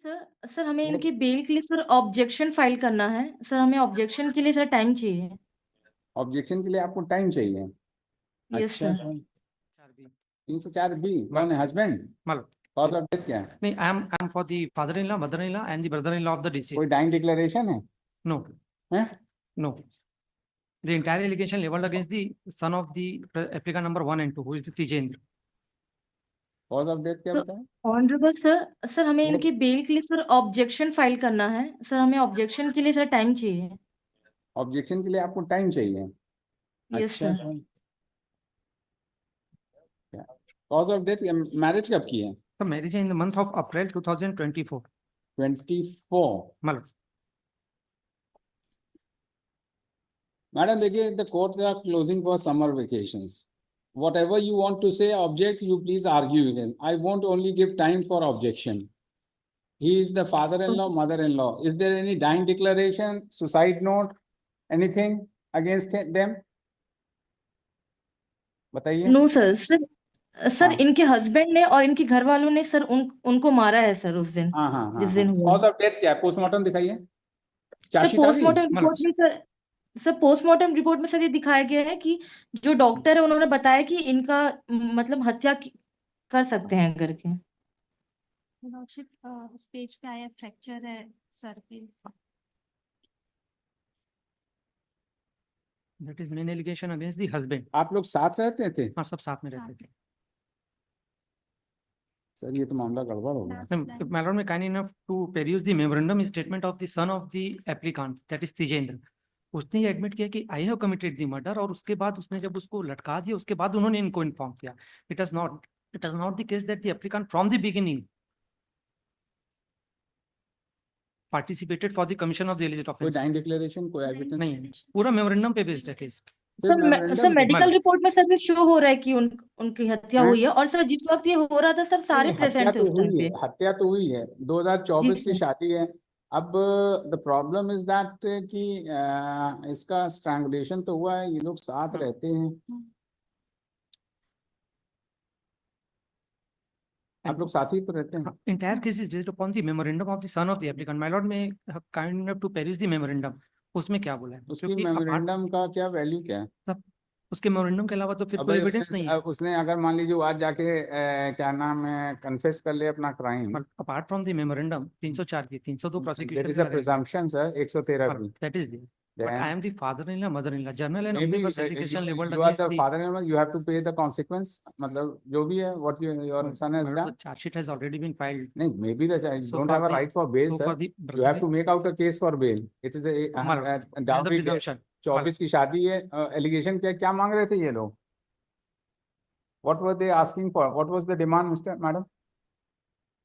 Sir sir हमें Yes. इनके bell के लिए सर ऑब्जेक्शन फाइल करना है। सर हमें ऑब्जेक्शन के लिए सर टाइम चाहिए। ऑब्जेक्शन के लिए आपको टाइम चाहिए? यस अच्छा, सर। 304B कौन है? हस्बैंड? मतलब कॉज ऑफ डेथ क्या है? नहीं, I am for the father in law, mother in law and the brother in law of the deceased. कोई डाइंग डिक्लेरेशन है? नो हैं? No, the entire allegation leveled against the son of the applicant number 1 and 2, who is the Tijendra. Cause of death क्या तो बताया? Honourable sir sir हमें Yes. इनके bell के लिए सर ऑब्जेक्शन फाइल करना है। सर हमें ऑब्जेक्शन के लिए सर टाइम चाहिए। ऑब्जेक्शन के लिए आपको टाइम चाहिए? यस अच्छा, sir. Cause of death marriage कब की है? The marriage in the month of April 2024. 24। मतलब मैडम देखिए, the court are closing for summer vacations. Whatever you want to say, object, you please argue again. I won't only give time for objection. He is the father-in-law, mother-in-law. Is there any dying declaration, suicide note, anything against them? बताइए। No sir sir sir हाँ इनके husband ने और इनके घर वालों ने sir उनको मारा है सर उस दिन, हाँ हाँ जिस हाँ दिन हाँ। हुआ। कॉज ऑफ डेथ क्या है? पोस्टमार्टम दिखाइए। सर चार्जशीट आ गई? पोस्टमार्टम मतलब रिपोर्ट में सर पोस्टमार्टम रिपोर्ट में सर ये दिखाया गया है कि जो डॉक्टर है उन्होंने बताया कि इनका मतलब हत्या कर सकते हैं करके। लॉर्डशिप उस पेज पे आया फ्रैक्चर है सर पे। that is main allegation against the husband. आप लोग साथ रहते थे? हाँ, सब साथ में रहते थे। सर ये तो मामला गड़बड़ हो गया। My lord, may kind enough to peruse the memorandum statement of the son of the applicant, that is Tijendra. उसने ये एडमिट किया कि I have committed the murder, और उसके बाद उसने जब उसको लटका दिया उसके बाद उन्होंने इनको इन्फॉर्म किया। It is not the case that the applicant from the beginning participated for the commission of the alleged कोई offense. डाइंग डिक्लेरेशन, कोई एविडेंस नहीं है, पूरा मेमोरेंडम पे बेस्ड है केस। सर मेडिकल रिपोर्ट में सर ये शो हो रहा है कि उनकी हत्या हैं? हुई है। और सर जिस वक्त ये हो रहा था सर सारे हत्या प्रेजेंट थे तो उस टाइम हुई है, पे। हत्या तो हुई है। जी 2024 की सर। शादी है। अब द प्रॉब्लम इज दैट कि इसका स्ट्रैंगुलेशन तो हुआ है, ये लोग साथ रहते हैं, आप लोग साथ ही तो रहते हैं। Entire case is based upon the memorandum of the son of the applicant. My lord, may have kind enough to peruse the memorandum. उसमें क्या बोला है? उसकी क्योंकि मेमोरेंडम का क्या वैल्यू क्या है? तब उसके मेमोरेंडम के अलावा तो फिर अब कोई भाई एविडेंस नहीं है। उसने अगर मान लीजिए वो आज जाके क्या नाम है कन्फेस कर ले अपना crime, apart from the memorandum 304 की 302 there prosecution is a presumption sir, 113 की। That is there, but I am the father in law, mother in law, general and maybe omnibus allegation leveled you are against the the father-in-law, you have to pay the consequence, मतलब जो भी है what your son has done. the charge sheet has already been filed. नहीं, maybe the child So don't for have a the- right for bail, so sir. for the You have to make out a case for bail. It is a as a dowry case. presumption. 24 की शादी है। Allegation क्या क्या मांग रहे थे ये लोग? What were they asking for? What was the demand, Mr. Madam?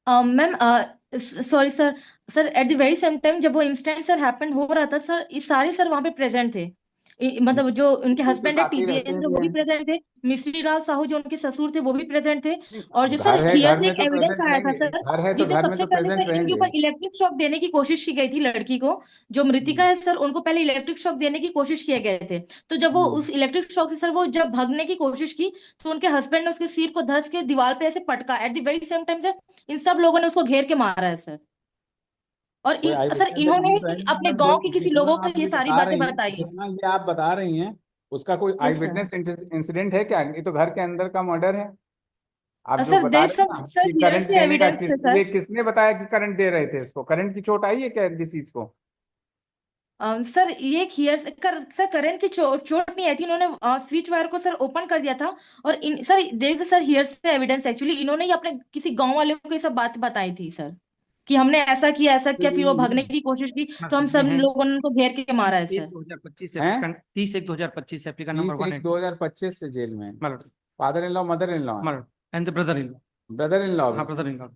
Ma'am sorry sir sir eight the very same time जब वो इंसिडेंट सर हैपन हो रहा था सर, ये सारे सर वहां पे प्रेजेंट थे। मतलब जो उनके तो हस्बैंड है साथ ही रहते टीजेंद्र वो भी हैं। प्रेजेंट थे, मिश्री लाल साहू जो उनके ससुर थे वो भी प्रेजेंट थे। और जो घर सर है, हियर घर से में एक तो एविडेंस प्रेजेंट आया था रहेंगे। सर, घर है तो जिसमें घर में सबसे तो पहले प्रेजेंट सर इनके रहेंगे। ऊपर इलेक्ट्रिक शॉक देने की कोशिश की गई थी लड़की को। जो मृतिका है सर उनको पहले इलेक्ट्रिक शॉक देने की कोशिश किए गए थे। तो जब वो उस इलेक्ट्रिक शॉक से सर वो जब भागने की कोशिश की तो उनके हस्बैंड ने उसके सिर को धंस के दीवार पे ऐसे पटका। At the very same time sir इन सब लोगों ने उसको घेर के मारा है सर। और कोई आई सर विटनेस इन्होंने एविडेंस ही है अपने मैडम? गांव कोई के किसी जितना लोगों को आप ये ये सारी बता बातें रही हैं, बताई है। जितना ये आप बता रही हैं, उसका कोई आई यस सर। विटनेस इंसिडेंट है क्या? ये तो घर के अंदर का मर्डर है। आप जो सर बता देयर रहे हैं सम ना सर कि हियर करंट से देने का, एविडेंस है सर। ये किसने बताया कि करंट दे रहे थे इसको? करंट की चोट आई है क्या डिसीज को? सर ये एक हियर से सर करंट की चोट नहीं आई थी। इन्होंने स्विच वायर को सर ओपन कर दिया था। और सर देयर सर हियर से एविडेंस एक्चुअली इन्होंने ही अपने किसी गांव वाले को ये सब बात बताई थी सर, कि हमने ऐसा किया फिर वो भागने की कोशिश की तो हम सब लोगों ने उनको घेर के मारा है सर। 2025 हैं? एप्लीकेंट 30/1/2025 एप्लीकेंट नंबर 1 2025 से जेल में। Murder father in law, mother in law, and the brother in law. Brother in law. हाँ, ब्रदर इन लॉ।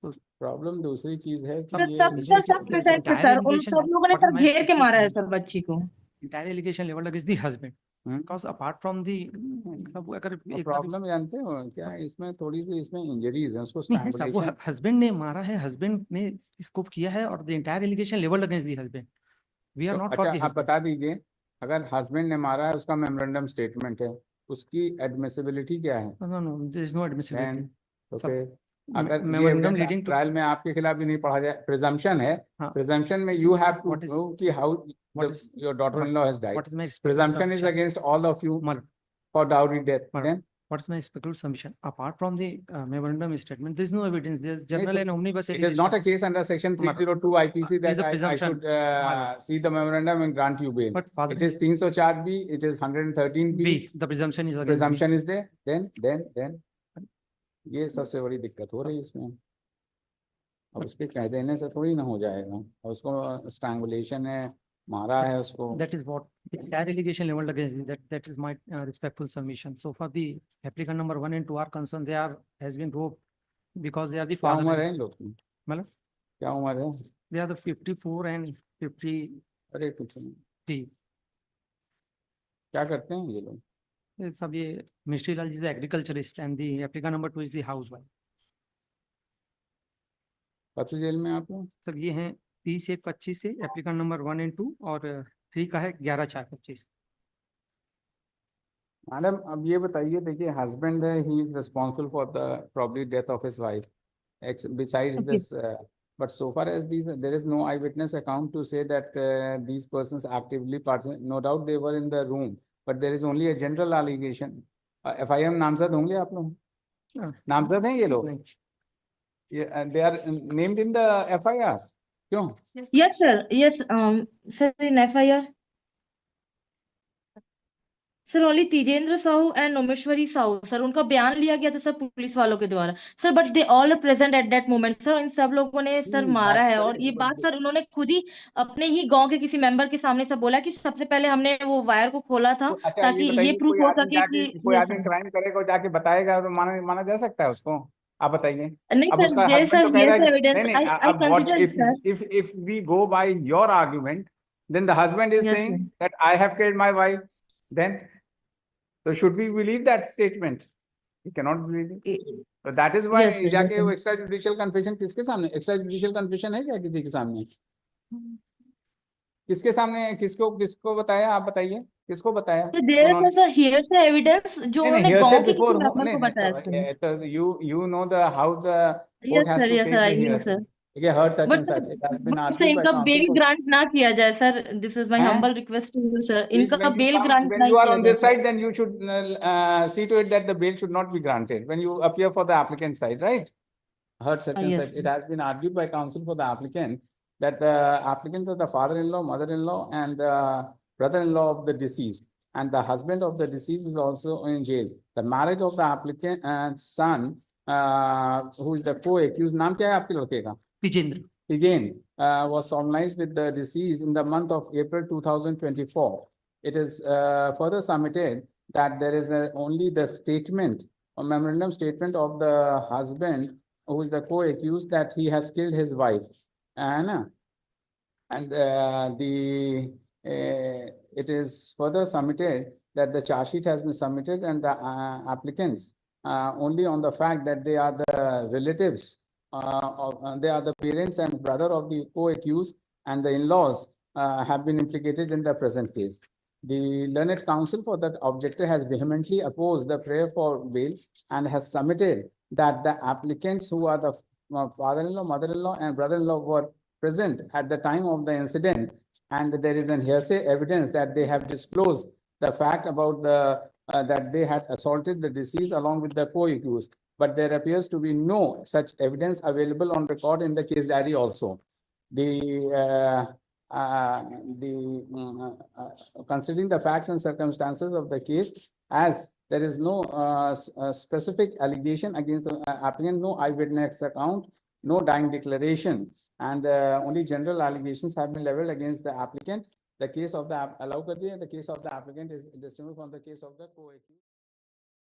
प्रॉब्लम दूसरी चीज है कि सर ये सब प्रेजेंट थे सर, उन सब लोगों ने सर घेर के मारा है सर बच्ची को। entire allegation leveled against the husband, because apart from the अगर एक प्रॉब्लम जानते हो क्या इसमें? थोड़ी सी इसमें इंजरीज है, उसको नहीं है सब, वो स्ट्रैंगुलेशन। हस्बैंड ने मारा है, हस्बैंड ने इसको किया है, और the entire allegation levelled against the husband. We are तो नॉट फॉर अच्छा द आप हस्बैंड। बता दीजिए, अगर हस्बैंड ने मारा है, उसका मेमोरेंडम स्टेटमेंट है, उसकी एडमिसिबिलिटी क्या है? No no, there is no admissibility. तो फिर अगर ये memorandum evidence leading to trial में आपके खिलाफ भी नहीं पढ़ा जाए, प्रिजम्पशन है, हाँ। प्रिजम्पशन में you have to What is- prove कि how what is- your daughter-in-law has died. what is my respectful Presumption is submission? against all of you Madam, for dowry death. Madam. Then what is my respectful submission? Apart from the memorandum statement, there is no evidence. There is general and omnibus it is not a accusation. case under section Madam. 302 IPC It is that a I presumption. should see the memorandum and grant you bail. But father, It is 304B, it is 113B. B, the presumption is against B. Presumption is there, then ये सबसे बड़ी दिक्कत हो रही है इसमें। अब उसके कह देने से थोड़ी ना हो जाएगा, और उसको स्ट्रैंगुलेशन है, मारा है उसको। That is what the entire allegation leveled against it. That is my respectful submission. So far, the applicant number 1 and 2 are concerned. They are has been roped because they are the क्या father. उम्र है इन लोग की? मतलब क्या उम्र है? they are the 54 and 53. अरे कुछ नहीं, क्या करते हैं ये लोग? सब ये Mistry Lal ji is agriculturist and the applicant number 2 is the housewife. कब से जेल में आप लोग? सब ये हैं 30/1/25 से एप्लीकेंट नंबर 1 and 2 और 3 का है 11/4/25। मैडम अब ये बताइए, देखिए हस्बैंड है, he is responsible for the probably death of his wife, besides Okay. This, but so far as these, there is no eyewitness account to say that these persons actively participated. No doubt they were in the room, but there is only a general allegation. FIM नामजद होंगे आप लोग? नामजद हैं ये लोग? They are named in the FIR. क्यों? Yes, sir. Yes, sir, in FIR. Sir only Tijendra Sahu and Nomeshwari Sahu, sir उनका बयान लिया गया था सर पुलिस वालों के द्वारा, sir but they all are present at that moment. Sir इन सब लोगों ने सर मारा है, और ये बात सर उन्होंने खुद ही अपने ही गांव के किसी मेंबर के सामने सब बोला कि सबसे पहले हमने वो वायर को खोला था अच्छा, ताकि ये प्रूफ हो सके कि कोई yes, आदमी sir. क्राइम करेगा और जाके बताएगा तो माना जा सकता है उसको? आप बताइए। नहीं अब सर, उसका देयर हस्बैंड सर तो कह रहा हियर्स है कि एविडेंस, नहीं, आई अब what consider it sir. if we go by your argument, then the husband is Yes, saying sir. that I have killed my wife, then so should we believe that statement? We cannot believe it. So that is why Yes, sir, yes, जाके sir. वो extra judicial confession किसके सामने, extra judicial confession है क्या किसी के सामने? किसके सामने, किसको बताया? आप बताइए, किसको बताया? तो there is sir hearsay evidence जो नहीं, उन्होंने hearsay गांव के किसी before, मेंबर नहीं को बताया सर। नहीं, तो you know the how the court has to yes take sir, the I know hearsay. Sir. Okay, heard such but and sir, such. It has been but sir argued by इनका counsel bail for. Grant ना किया जाए sir, this is my हैं? Humble request to you sir, When इनका you bail come, grant when ना you are किया on जाए this sir. side, then you should see to it that the bail should not be granted when you appear for the applicant side, right? Heard such and Yes, such. It has been argued by counsel for the applicant that the applicants are the father-in-law, mother-in-law, and brother-in-law of the deceased, and the husband of the deceased is also in jail. The marriage of the applicant and son, who is the co-accused, नाम क्या है आपके लड़के का? तिजेंद्र। Tijen, was solemnized with the deceased in the month of April 2024. It is further submitted that there is only the statement, a memorandum statement of the husband who is the co-accused that he has killed his wife. And it is further submitted that the charge sheet has been submitted and the applicants only on the fact that they are the relatives, they are the parents and brother of the co-accused, and the in-laws have been implicated in the present case. The learned counsel for that objector has vehemently opposed the prayer for bail and has submitted that the applicants who are the father-in-law, mother-in-law, and brother-in-law were present at the time of the incident, and there is an hearsay evidence that they have disclosed the fact about the that they had assaulted the deceased along with the co-accused, but there appears to be no such evidence available on record in the case diary also. Considering the facts and circumstances of the case, as there is no specific allegation against the applicant, no eyewitness account, no dying declaration, and only general allegations have been leveled against the applicant. The case of the the case of the applicant is distinguished from the case of the co-accused.